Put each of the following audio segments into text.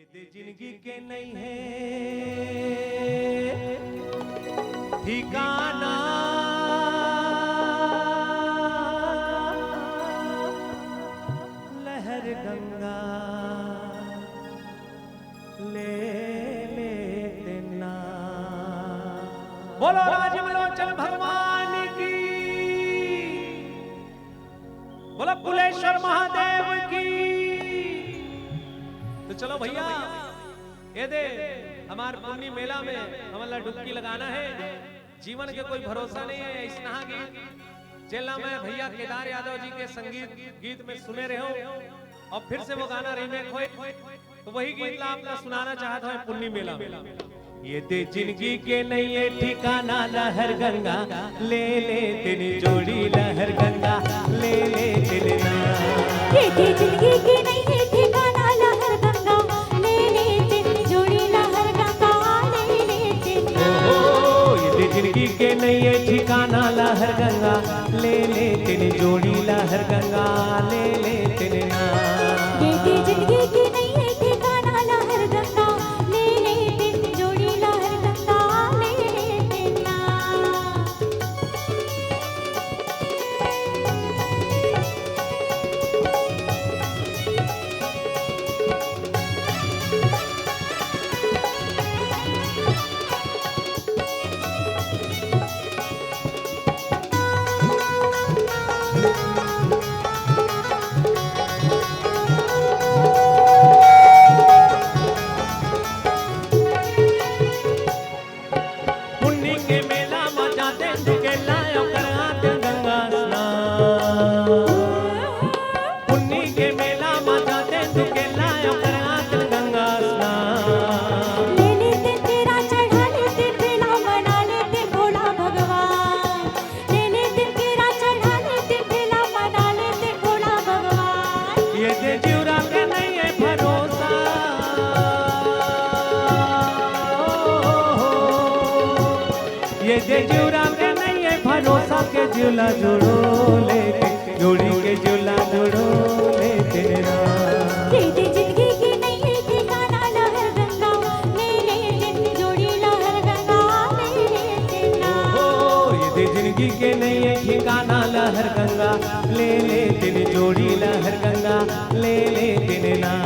ये जिंदगी के नहीं है ठिकाना, लहर गंगा ले लेते ना। बोलो राज बलोचन भगवान की, बोलो कुलेश्वर महादेव की। तो चलो भैया ये दे हमारे पुण्य मेला में हमारा डुबकी लगाना है। जीवन के कोई भरोसा नहीं है। इस नहा गीत चेला में भैया केदार यादव जी के संगीत गीत में सुने रहे हो और फिर से वो गाना रीमेक हो, तो वही गीत आपको सुनाना चाहता हूँ पुण्य मेला में। ये दे जिंदगी के नहीं है ठिकाना, लहर गंगा ले ले तेरी जोड़ी, लहर गंगा ले ले तेरे ना। ये दे जिंदगी के नहीं है ठिकाना, लहर गंगा ले ले तेरी जोड़ी, लहर गंगा ले ले तेरे ना। ओ ये दे जिंदगी के नहीं है ठिकाना, लहर गंगा ले ले तेरी जोड़ी, लहर गंगा ले ले तेरे ना। ये दे जिंदगी के नहीं है ठिकाना, लहर गंगा ले ले तेरी जोड़ी, लहर गंगा ले ले तेरे ना। पुण्य के मेला में जाते के लायो कराते गंगा स्नान। पुण्य के मेला में जाते के लायो कराते गंगा स्नान। ले लेते तेरा चढ़ा लेते बेला, मना लेते भोला भगवान। ले लेते तेरा चढ़ा लेते बेला, मना लेते भोला भगवान। ये दे जीवरा के नहीं है भरोसा, ये दे जीवरा के नहीं है भरोसा के झूला जोड़ो लेके, जोड़ी के झूला जोड़ो ले तेरे नाम। ये दे जिंदगी की नहीं है ठिकाना, लहर गंगा ले ले तेरी जोड़ी, लहर गंगा ले ले तेरे ना। ओ ये दे जिंदगी के नहीं है ठिकाना, लहर गंगा ले ले तेरी जोड़ी, लहर गंगा ले ले तेरे नाम।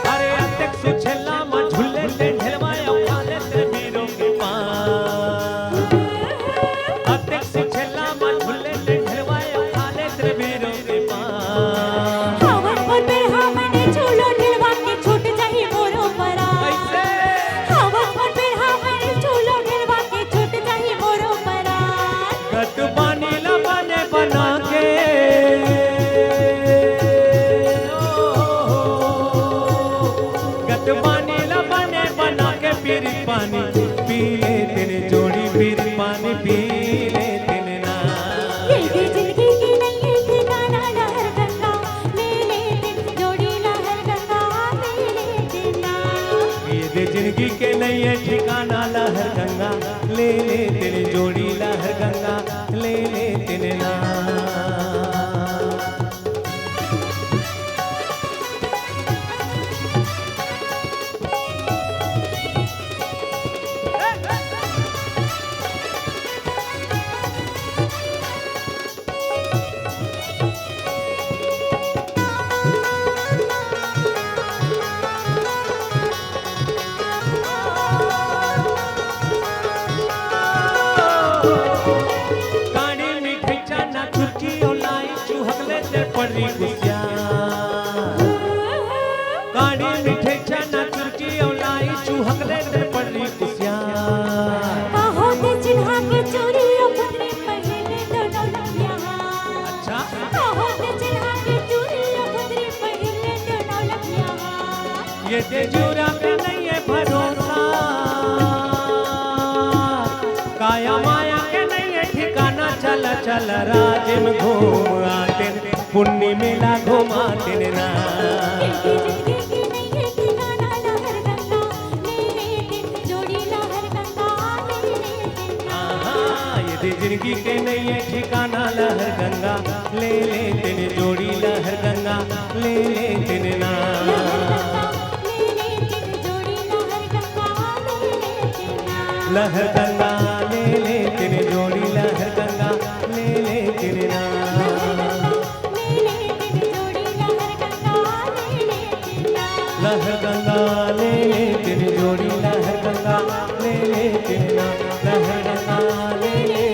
अरे अध्यक्ष छेला में झूले ले ढलवाया उठाले तेरे वीरों के पास। अध्यक्ष छेला में झूले ले ढलवाया उठाले तेरे वीरों के पास। हवन पर हमने झूलो ढलवा के छूट जाही मोरो परा। कैसे हवन पर हमने झूलो ढलवा के छूट जाही मोरो परा। गट पानी ला बने बना के, गट पानी ला बने बना के फिर पानी पी ले तेरे जोड़ी, फिर पानी पी ले तेरे ना। ये दे जिंदगी की नहीं है ठिकाना, लहर गंगा ले ले तेरी जोड़ी, लहर गंगा ले ले तेरे ना। ये दे जिंदगी के नहीं है ठिकाना, लहर गंगा ले ले तेरी जोड़ी, लहर गंगा ले ले तेरे ना। कानी मीठी चना चुटकी ओलाई चुहकले ते पड़ी गुसिया। कानी मीठी चना चुटकी ओलाई चुहकले ते पड़ी गुसिया। कहो ते चिन्हा के चोरी ओ खुदरे पहले दोनों लगिया। अच्छा कहो ते चिन्हा के चोरी ओ खुदरे पहले दोनों लगिया। ये दे जुरा के नहीं है भरोसा, चल राज में घूम आते पुण्य मेला घुमाते ना जिंदगी की नहीं है ठिकाना लहर गंगा ले ले दिन जोड़ी लहर गंगा ले ले दिन यदि जिंदगी के नहीं है ठिकाना लहर गंगा ले ले दिन जोड़ी लहर गंगा ले ले दिन ना लहर गंगा ले ले दिन जोड़ी लहर गंगा ले ले दिन ना लहर गंगा ले ले दिन जोड़ी लहर गंगा ले ले दिन ना लहर गंगा ले ले